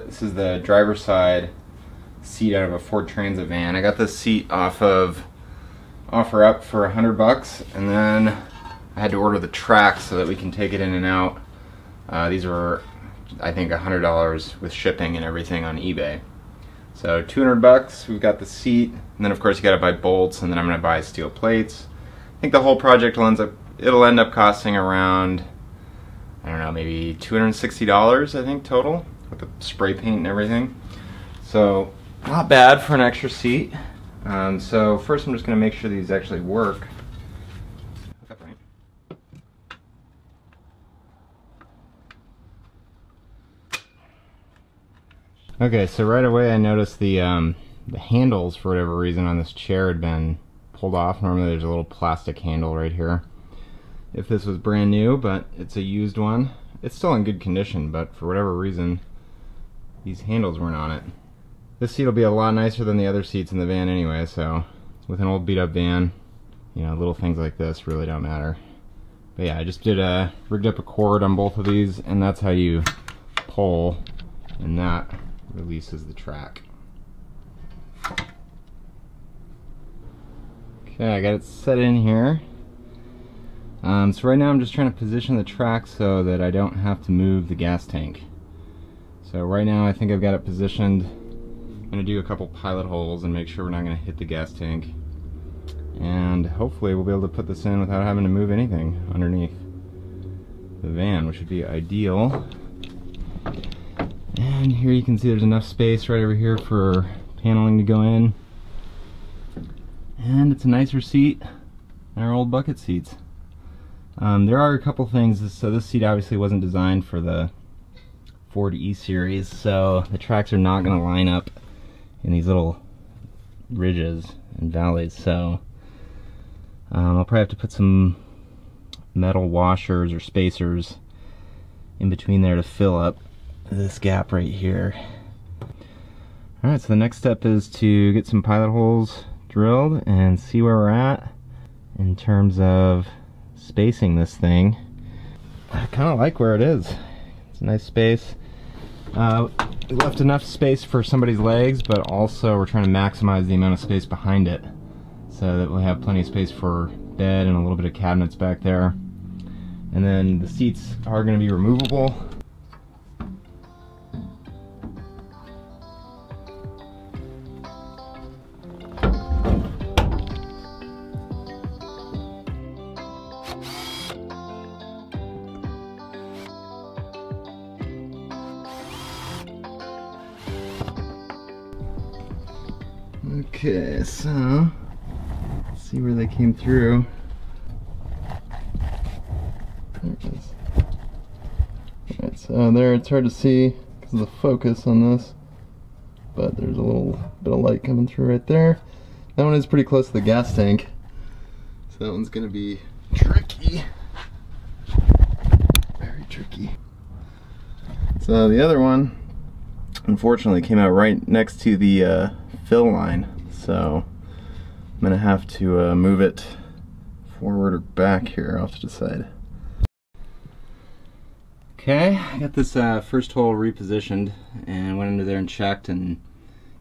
This is the driver's side seat out of a Ford Transit van. I got this seat off of OfferUp for $100, and then I had to order the tracks so that we can take it in and out. These were, I think, $100 with shipping and everything on eBay. So $200, we've got the seat, and then of course you gotta buy bolts, and then I'm gonna buy steel plates. I think the whole project will end up costing around, I don't know, maybe $260, I think, total, with the spray paint and everything. So not bad for an extra seat. So first I'm just gonna make sure these actually work. Okay, so right away I noticed the handles, for whatever reason, on this chair had been pulled off. Normally there's a little plastic handle right here if this was brand new, but it's a used one. It's still in good condition, but for whatever reason these handles weren't on it. This seat will be a lot nicer than the other seats in the van anyway, so with an old beat up van, you know, little things like this really don't matter. But yeah, I just rigged up a cord on both of these, and that's how you pull, and that releases the track. Okay, I got it set in here. So right now I'm just trying to position the track so that I don't have to move the gas tank. So right now I think I've got it positioned. I'm going to do a couple pilot holes and make sure we're not going to hit the gas tank. And hopefully we'll be able to put this in without having to move anything underneath the van, which would be ideal. And here you can see there's enough space right over here for paneling to go in. And it's a nicer seat than our old bucket seats. There are a couple things. So this seat obviously wasn't designed for the Ford E-Series, so the tracks are not going to line up in these little ridges and valleys. So I'll probably have to put some metal washers or spacers in between there to fill up this gap right here. Alright, so the next step is to get some pilot holes drilled and see where we're at in terms of spacing this thing. I kind of like where it is. It's a nice space. We left enough space for somebody's legs, but also we're trying to maximize the amount of space behind it so that we'll have plenty of space for bed and a little bit of cabinets back there. And then the seats are going to be removable. Okay, so let's see where they came through. There it is. Alright, so there it's hard to see because of the focus on this, but there's a little bit of light coming through right there. That one is pretty close to the gas tank, so that one's going to be tricky. Very tricky. So the other one, unfortunately, came out right next to the fill line, so I'm gonna have to move it forward or back here. I'll have to decide. Okay, I got this first hole repositioned and went under there and checked and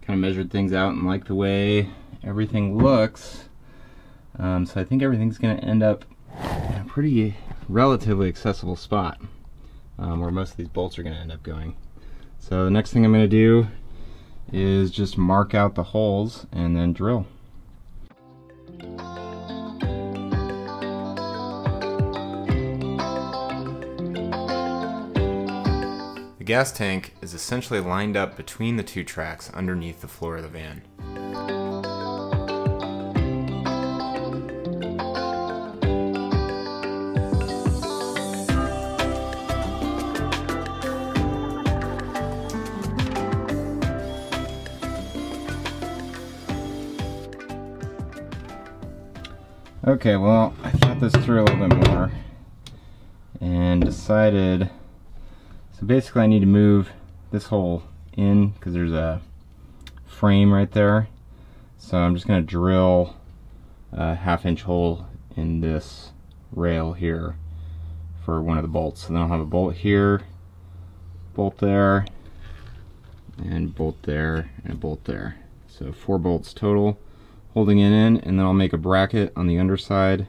kind of measured things out and liked the way everything looks. So I think everything's gonna end up in a pretty relatively accessible spot where most of these bolts are gonna end up going. So the next thing I'm gonna do is just mark out the holes and then drill. The gas tank is essentially lined up between the two tracks underneath the floor of the van. Okay, well, I thought this through a little bit more and decided, so basically I need to move this hole in because there's a frame right there. So I'm just going to drill a 1/2 inch hole in this rail here for one of the bolts. So then I'll have a bolt here, bolt there, and bolt there, and a bolt there. So 4 bolts total, holding it in, and then I'll make a bracket on the underside,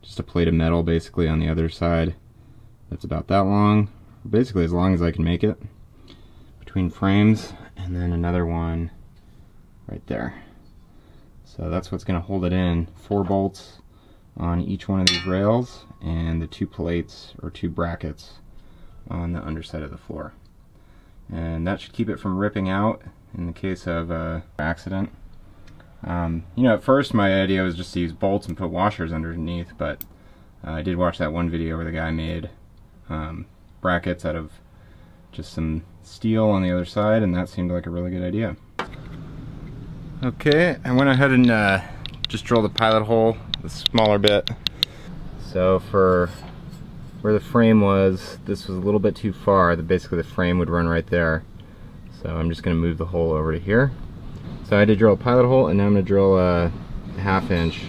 just a plate of metal basically on the other side. That's about that long, basically as long as I can make it, between frames, and then another one right there. So that's what's going to hold it in. 4 bolts on each one of these rails, and the 2 plates or 2 brackets on the underside of the floor. And that should keep it from ripping out in the case of accident. You know, at first my idea was just to use bolts and put washers underneath, but I did watch that one video where the guy made brackets out of just some steel on the other side, and that seemed like a really good idea. Okay, I went ahead and just drilled a pilot hole, the smaller bit. So for where the frame was, this was a little bit too far. Basically the frame would run right there. So I'm just going to move the hole over to here. So I had to drill a pilot hole, and now I'm going to drill a 1/2 inch.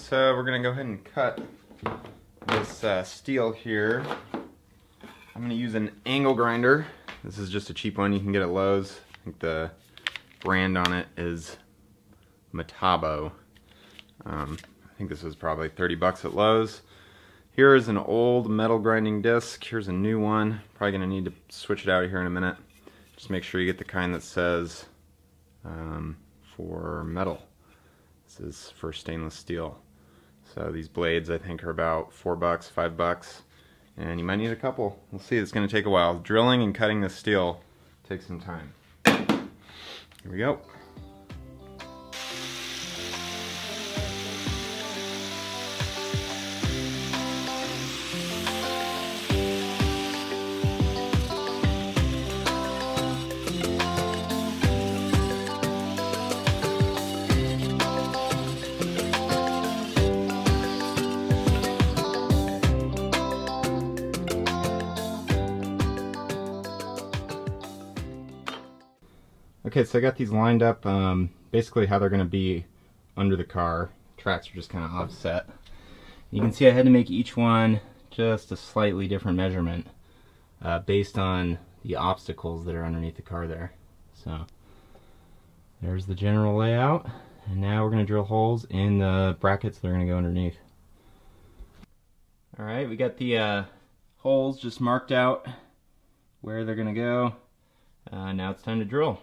So we're going to go ahead and cut this steel here. I'm going to use an angle grinder. This is just a cheap one you can get at Lowe's. I think the brand on it is Metabo. I think this was probably 30 bucks at Lowe's. Here is an old metal grinding disc. Here's a new one. Probably going to need to switch it out here in a minute. Just make sure you get the kind that says for metal. This is for stainless steel. So these blades I think are about 4 bucks, 5 bucks, and you might need a couple. We'll see, it's going to take a while. Drilling and cutting this steel takes some time. Here we go. Okay, so I got these lined up basically how they're going to be under the car. Tracks are just kind of offset. You can see I had to make each one just a slightly different measurement based on the obstacles that are underneath the car there. So there's the general layout, and now we're going to drill holes in the brackets that are going to go underneath. Alright, we got the holes just marked out where they're going to go. Now it's time to drill.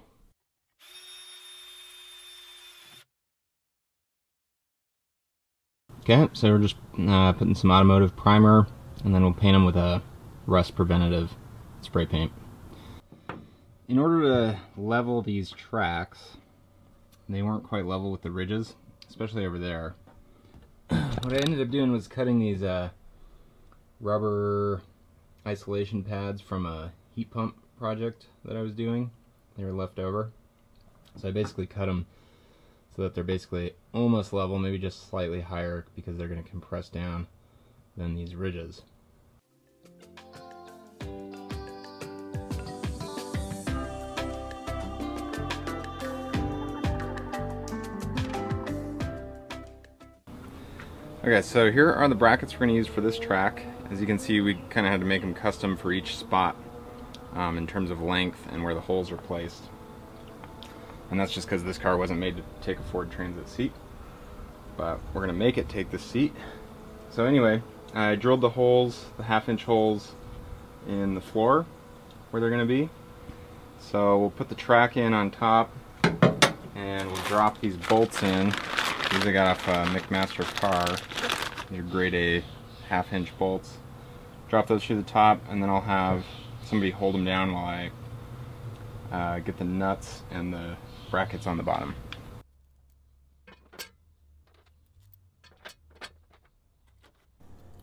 Okay, so we're just putting some automotive primer, and then we'll paint them with a rust preventative spray paint. In order to level these tracks, they weren't quite level with the ridges, especially over there. What I ended up doing was cutting these rubber isolation pads from a heat pump project that I was doing. They were left over. So I basically cut them so that they're basically almost level, maybe just slightly higher, because they're going to compress down than these ridges. Okay, so here are the brackets we're going to use for this track. As you can see, we kind of had to make them custom for each spot in terms of length and where the holes are placed. And that's just because this car wasn't made to take a Ford Transit seat. But we're going to make it take this seat. So anyway, I drilled the holes, the 1/2 inch holes in the floor where they're going to be. So we'll put the track in on top, and we'll drop these bolts in. These I got off McMaster Carr. These are grade A 1/2 inch bolts. Drop those through the top, and then I'll have somebody hold them down while I get the nuts and the brackets on the bottom.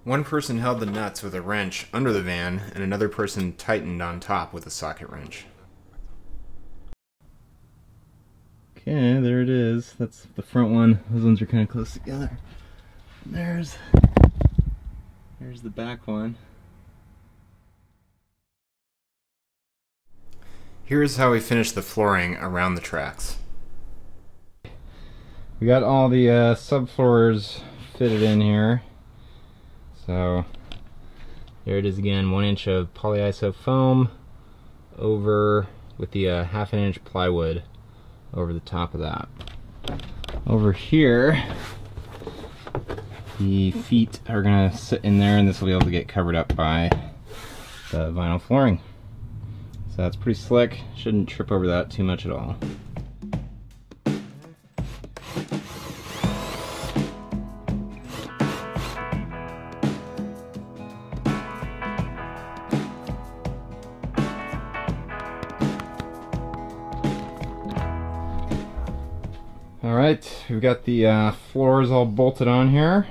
One person held the nuts with a wrench under the van, and another person tightened on top with a socket wrench. Okay, there it is. That's the front one. Those ones are kind of close together. There's the back one. Here's how we finished the flooring around the tracks. We got all the subfloors fitted in here. So there it is again, 1 inch of polyiso foam over with the 1/2 inch plywood over the top of that. Over here, the feet are gonna sit in there, and this will be able to get covered up by the vinyl flooring. So that's pretty slick. Shouldn't trip over that too much at all. Alright, we've got the floors all bolted on here.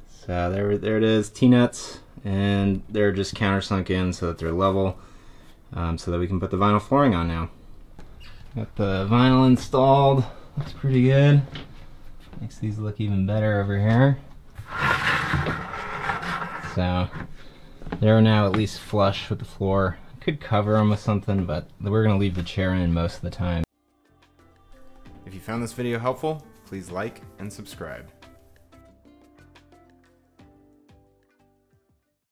So there it is, T-nuts, and they're just countersunk in so that they're level, so that we can put the vinyl flooring on now. Got the vinyl installed, looks pretty good. Makes these look even better over here. So they're now at least flush with the floor. Could cover them with something, but we're going to leave the chair in most of the time. If you found this video helpful, please like and subscribe.